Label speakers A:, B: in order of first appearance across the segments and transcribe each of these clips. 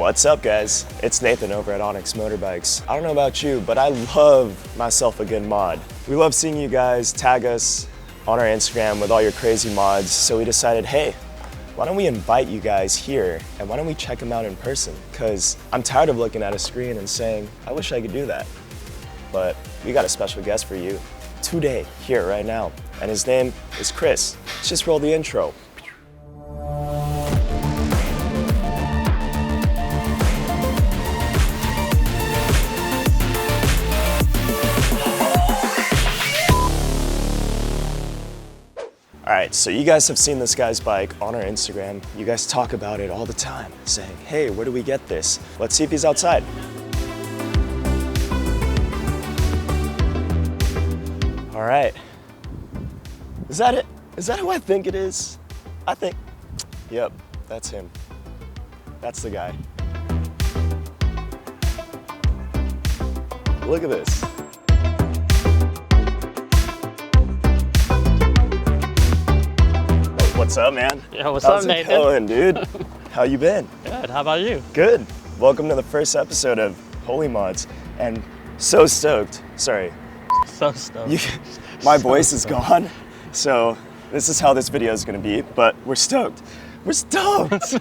A: What's up, guys? It's Nathan over at ONYX Motorbikes. I don't know about you, but I love myself a good mod. We love seeing you guys tag us on our Instagram with all your crazy mods, so we decided, hey, why don't we invite you guys here and why don't we check them out in person? Because I'm tired of looking at a screen and saying, I wish I could do that. But we got a special guest for you today, here, right now. And his name is Chris. Let's just roll the intro. All right, so you guys have seen this guy's bike on our Instagram. You guys talk about it all the time, saying, hey, where do we get this? Let's see if he's outside. All right. Is that it? Is that who I think it is? I think, yep, that's him. That's the guy. Look at this. What's up, man?
B: Yeah, what's up, Nathan?
A: How's it going, dude? How you been?
B: Good, how about you?
A: Good. Welcome to the first episode of Holy Mods, and so stoked. Sorry.
B: So stoked.
A: My voice is gone, so this is how this video is gonna be, but we're stoked. We're stoked!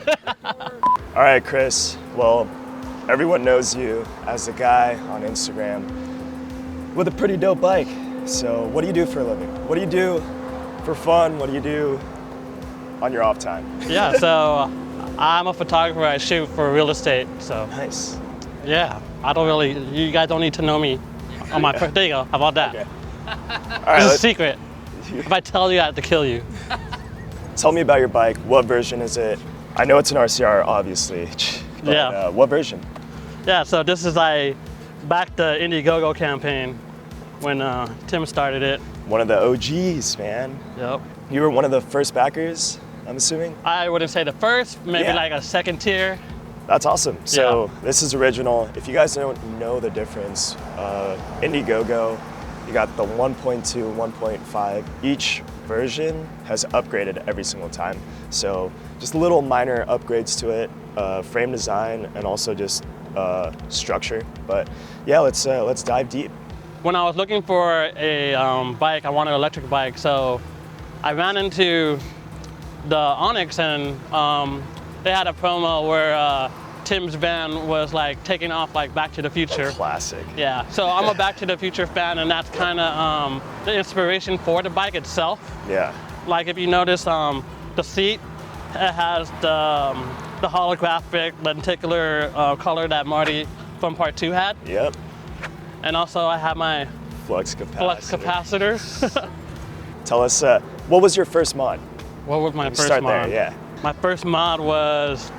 A: All right, Chris, well, everyone knows you as a guy on Instagram with a pretty dope bike. So what do you do for a living? What do you do for fun? What do you do on your off time?
B: Yeah, so I'm a photographer. I shoot for real estate. So
A: Nice.
B: yeah, I don't really. You guys don't need to know me on my. There you go. How about that?
A: Okay. All right.
B: This is a secret. If I tell you, I have to kill you.
A: Tell me about your bike. What version is it? I know it's an RCR, obviously. But,
B: Yeah.
A: What version?
B: Yeah. So this is back the Indiegogo campaign when Tim started it.
A: One of the OGs, man.
B: Yep.
A: You were one of the first backers, I'm assuming?
B: I wouldn't say the first, maybe
A: Yeah.
B: like a second tier.
A: That's awesome. So this is original. If you guys don't know the difference, Indiegogo, you got the 1.2, 1.5. Each version has upgraded every single time. So just little minor upgrades to it, frame design, and also just structure. But yeah, let's dive deep.
B: When I was looking for a bike, I wanted an electric bike, so I ran into the ONYX and they had a promo where Tim's van was like taking off like Back to the Future.
A: Classic.
B: Yeah, so I'm a Back to the Future fan, and that's kind of the inspiration for the bike itself.
A: Yeah.
B: Like if you notice the seat, it has the holographic lenticular color that Marty from Part 2 had.
A: Yep.
B: And also I have my
A: Flux capacitor.
B: flux capacitor.
A: Tell us, what was your first mod?
B: What was my first
A: Start
B: mod?
A: there, yeah.
B: My first mod was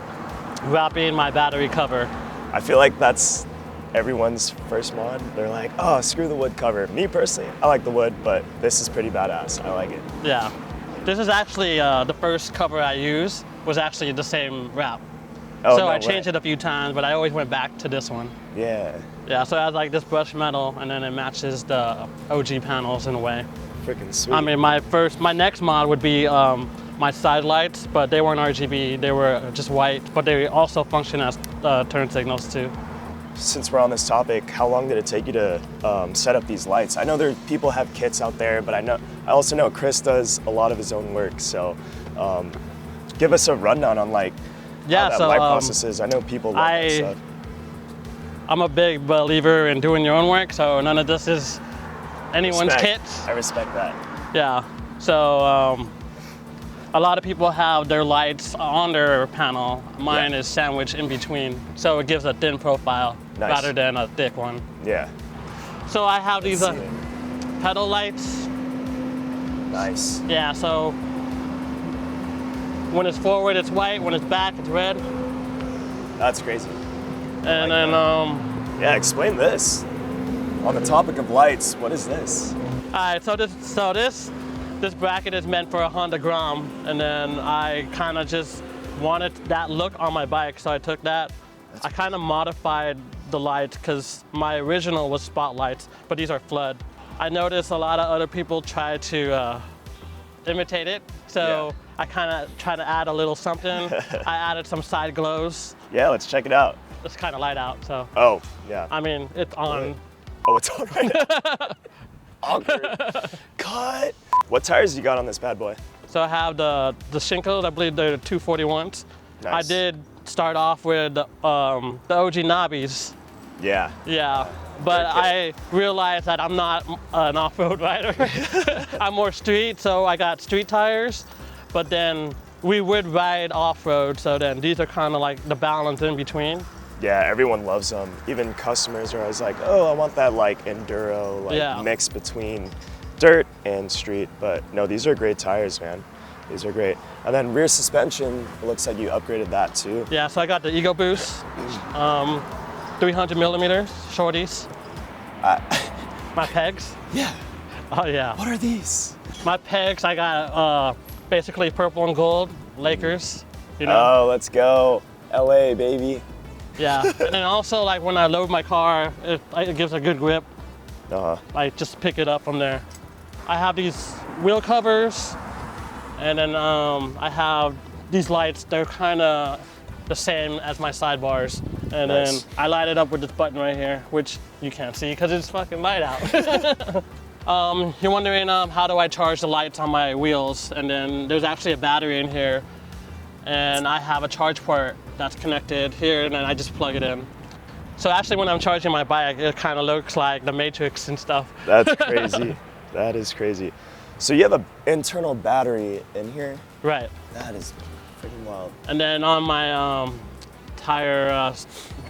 B: wrapping my battery cover.
A: I feel like that's everyone's first mod. They're like, oh, screw the wood cover. Me personally, I like the wood, but this is pretty badass. I like it.
B: Yeah. This is actually the first cover I used was actually the same wrap.
A: Oh,
B: so
A: no
B: I changed
A: way.
B: it a few times, but I always went back to this one.
A: Yeah,
B: Yeah, so it has like this brushed metal, and then it matches the OG panels in a way.
A: freaking sweet.
B: I mean, my next mod would be my side lights, but they weren't RGB, they were just white, but they also function as turn signals too.
A: Since we're on this topic, how long did it take you to set up these lights? I know people have kits out there, but I also know Chris does a lot of his own work. So give us a rundown on like how that light process is. I know people love that stuff.
B: I'm a big believer in doing your own work, so none of this is anyone's kit.
A: I respect that.
B: Yeah, so a lot of people have their lights on their panel. Mine is sandwiched in between, so it gives a thin profile rather than a thick one.
A: Yeah.
B: So I have these pedal lights.
A: Nice.
B: Yeah, so when it's forward, it's white. When it's back, it's red.
A: That's crazy.
B: And then,
A: yeah, explain this. On the topic of lights, what is this?
B: all right, so this bracket is meant for a Honda Grom, and then I kind of just wanted that look on my bike, so I took that. I kind of modified the lights because my original was spotlights, but these are flood. I noticed a lot of other people try to imitate it, so I kind of try to add a little something. I added some side glows.
A: Yeah, let's check it out.
B: It's kind of light out, so.
A: Oh, yeah.
B: I mean, it's on.
A: Oh, it's on right now. Awkward. Cut. What tires you got on this bad boy?
B: So I have the Shinko, I believe they're 241s.
A: Nice.
B: I did start off with the OG knobbies.
A: Yeah.
B: Yeah, but I realized that I'm not an off-road rider. I'm more street, so I got street tires. But then we would ride off-road, so then these are kind of like the balance in between.
A: Yeah, everyone loves them. Even customers are always like, oh, I want that like enduro, like mix between dirt and street. But no, these are great tires, man. These are great. And then rear suspension, it looks like you upgraded that too.
B: Yeah, so I got the Ego Boost, 300 millimeters, shorties. My pegs.
A: Yeah.
B: Oh yeah.
A: What are these?
B: My pegs, I got basically purple and gold, Lakers, you know.
A: Oh, let's go. LA, baby.
B: Yeah, and then also like when I load my car, it gives a good grip. I just pick it up from there. I have these wheel covers, and then I have these lights. They're kind of the same as my sidebars. And then I light it up with this button right here, which you can't see because it's fucking light out. You're wondering how do I charge the lights on my wheels? And then there's actually a battery in here, and I have a charge port that's connected here, and then I just plug it in. So actually when I'm charging my bike, it kind of looks like the Matrix and stuff.
A: That's crazy. That is crazy. So you have an internal battery in here?
B: Right.
A: That is freaking wild.
B: And then on my tire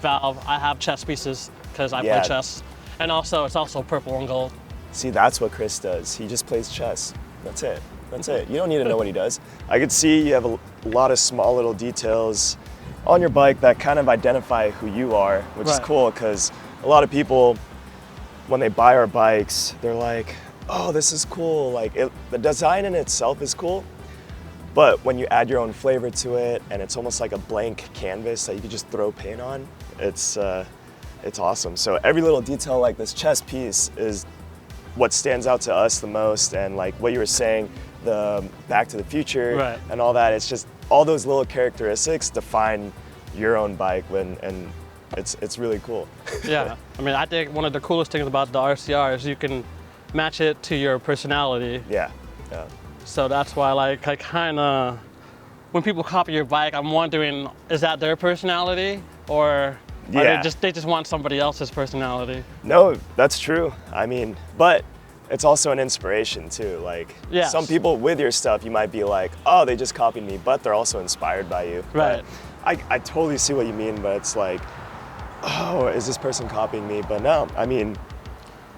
B: valve, I have chess pieces because I play chess. And also, it's also purple and gold.
A: See, that's what Chris does. He just plays chess. That's it. That's it. You don't need to know what he does. I could see you have a lot of small little details on your bike that kind of identify who you are, which is cool because a lot of people, when they buy our bikes, they're like, oh, this is cool. Like the design in itself is cool, but when you add your own flavor to it and it's almost like a blank canvas that you can just throw paint on, it's awesome. So every little detail like this chess piece is what stands out to us the most, and like what you were saying, the Back to the Future and all that, it's just all those little characteristics define your own bike and it's really cool.
B: Yeah, I mean, I think one of the coolest things about the RCR is you can match it to your personality.
A: Yeah.
B: So that's why like I kind of, when people copy your bike, I'm wondering, is that their personality or they just want somebody else's personality?
A: No, that's true. I mean, but it's also an inspiration too. Like some people with your stuff, you might be like, oh, they just copied me, but they're also inspired by you.
B: Right.
A: But I totally see what you mean, but it's like, oh, is this person copying me? But no, I mean,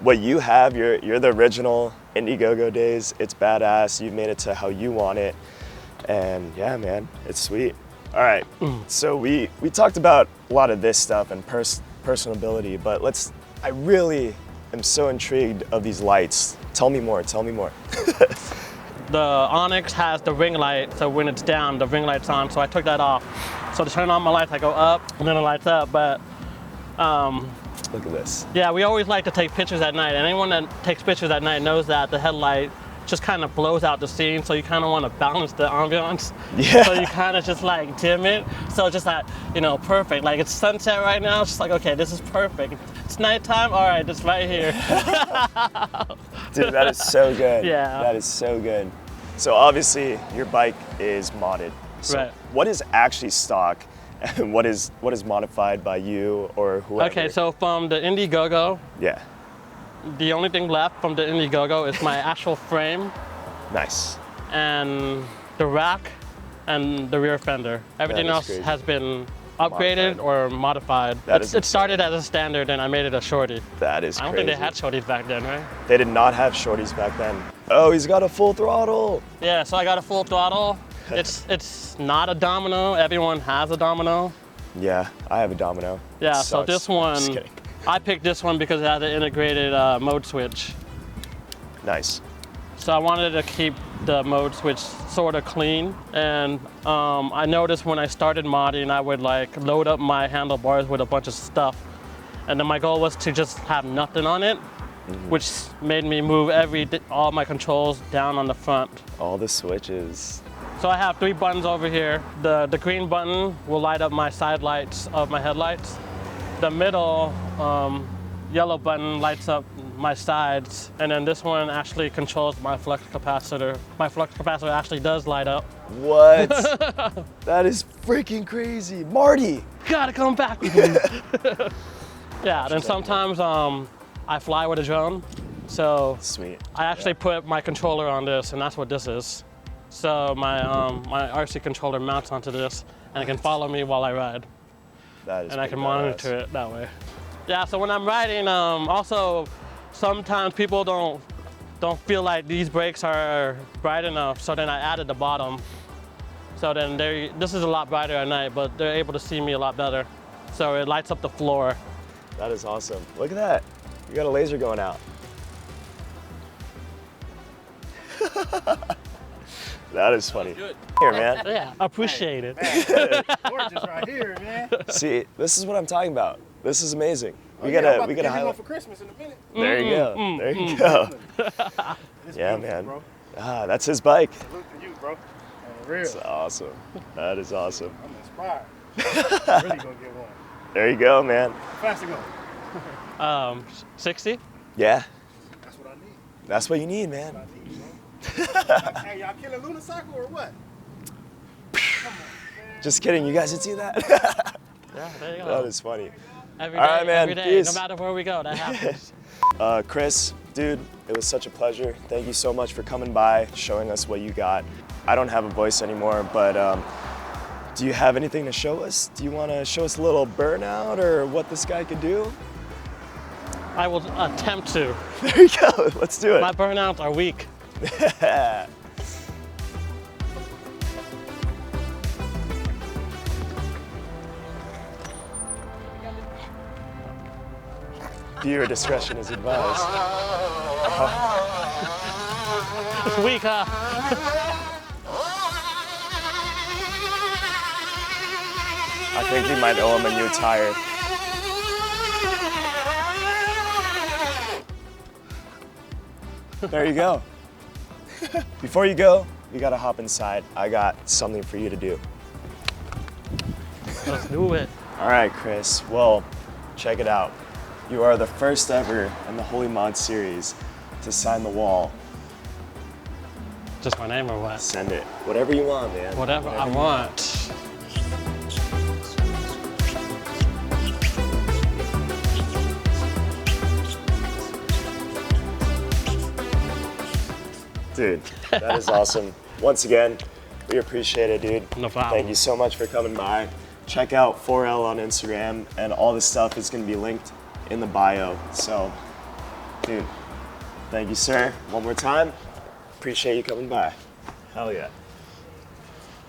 A: what you have, you're the original Indiegogo days. It's badass. You've made it to how you want it. And yeah, man, it's sweet. All right, so we talked about a lot of this stuff and personability, but I really am so intrigued of these lights. Tell me more.
B: The ONYX has the ring light, so when it's down, the ring light's on, so I took that off. So to turn on my lights, I go up, and then it lights up, but
A: look at this.
B: Yeah, we always like to take pictures at night, and anyone that takes pictures at night knows that the headlight just kind of blows out the scene, so you kind of want to balance the ambiance.
A: Yeah.
B: So you kind of just like dim it, so just like, perfect. Like it's sunset right now, it's just like, okay, this is perfect. It's nighttime, all right, it's right here.
A: Dude, that is so good.
B: Yeah.
A: That is so good. So obviously your bike is modded. So what is actually stock and what is modified by you or whoever?
B: Okay, so from the Indiegogo, the only thing left from the Indiegogo is my actual frame.
A: Nice.
B: And the rack and the rear fender. Everything else has been upgraded or modified. It started as a standard and I made it a shorty.
A: That is crazy.
B: I don't think they had shorties back then, right?
A: They did not have shorties back then. Oh, he's got a full throttle.
B: Yeah, so I got a full throttle. It's not a domino. Everyone has a domino.
A: Yeah, I have a domino.
B: Yeah, so this one,
A: Just kidding.
B: I picked this one because it has an integrated mode switch.
A: Nice.
B: So I wanted to keep the mode switch sort of clean. And I noticed when I started modding, I would like load up my handlebars with a bunch of stuff. And then my goal was to just have nothing on it, which made me move all my controls down on the front.
A: All the switches.
B: So I have 3 buttons over here. The green button will light up my side lights of my headlights. The middle yellow button lights up my sides. And then this one actually controls my flux capacitor. My flux capacitor actually does light up.
A: What? That is freaking crazy. Marty!
B: Gotta come back with me. Yeah, then sometimes I fly with a drone. So
A: Sweet.
B: I actually put my controller on this, and that's what this is. So my RC controller mounts onto this, and it can follow me while I ride.
A: That is
B: And I can
A: pretty
B: monitor
A: badass.
B: it that way. Yeah, so when I'm riding, also sometimes people don't feel like these brakes are bright enough, so then I added the bottom. So then this is a lot brighter at night, but they're able to see me a lot better. So it lights up the floor.
A: That is awesome. Look at that. You got a laser going out. That is funny.
C: Good.
A: Here, man.
B: Yeah, appreciate it.
C: Man, gorgeous right here, man.
A: See, this is what I'm talking about. This is amazing. We
C: I'm
A: gotta
C: about to give you one
A: highlight.
C: for Christmas in a minute.
A: There you go. There you go.
C: It's
A: Yeah,
C: beautiful,
A: man.
C: Bro.
A: Ah, that's his bike.
C: Salute to you, bro. On the real.
A: That's awesome. That is awesome.
C: I'm inspired. I'm really gonna get one.
A: There you go, man.
C: How fast it go?
B: 60?
A: Yeah,
C: That's what I need.
A: that's what you need, man.
C: I need, bro. Hey, y'all killing unicycle or what? Come on, man.
A: Just kidding. You guys did see that?
B: Yeah, there you go.
A: That is funny.
B: Every
A: All
B: day,
A: right, man.
B: every day,
A: Peace.
B: no matter where we go, that happens.
A: Chris, dude, it was such a pleasure. Thank you so much for coming by, showing us what you got. I don't have a voice anymore, but do you have anything to show us? Do you want to show us a little burnout or what this guy could do?
B: I will attempt to.
A: There you go. Let's do it.
B: My burnouts are weak.
A: Viewer discretion is advised.
B: It's weak, huh?
A: I think we might owe him a new tire. There you go. Before you go, you gotta hop inside. I got something for you to do.
B: Let's do it.
A: All right, Chris. Well, check it out. You are the first ever in the Holy Mod series to sign the wall.
B: Just my name or what?
A: Send it. Whatever you want, man.
B: Whatever I
A: you
B: want.
A: Dude, that is awesome. Once again, we appreciate it, dude.
B: No problem.
A: Thank you so much for coming by. Check out 4L on Instagram, and all this stuff is going to be linked in the bio. So, dude, thank you, sir. One more time. Appreciate you coming by. Hell yeah.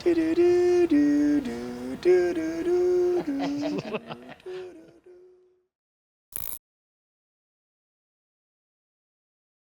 A: Do do do do do do do do do.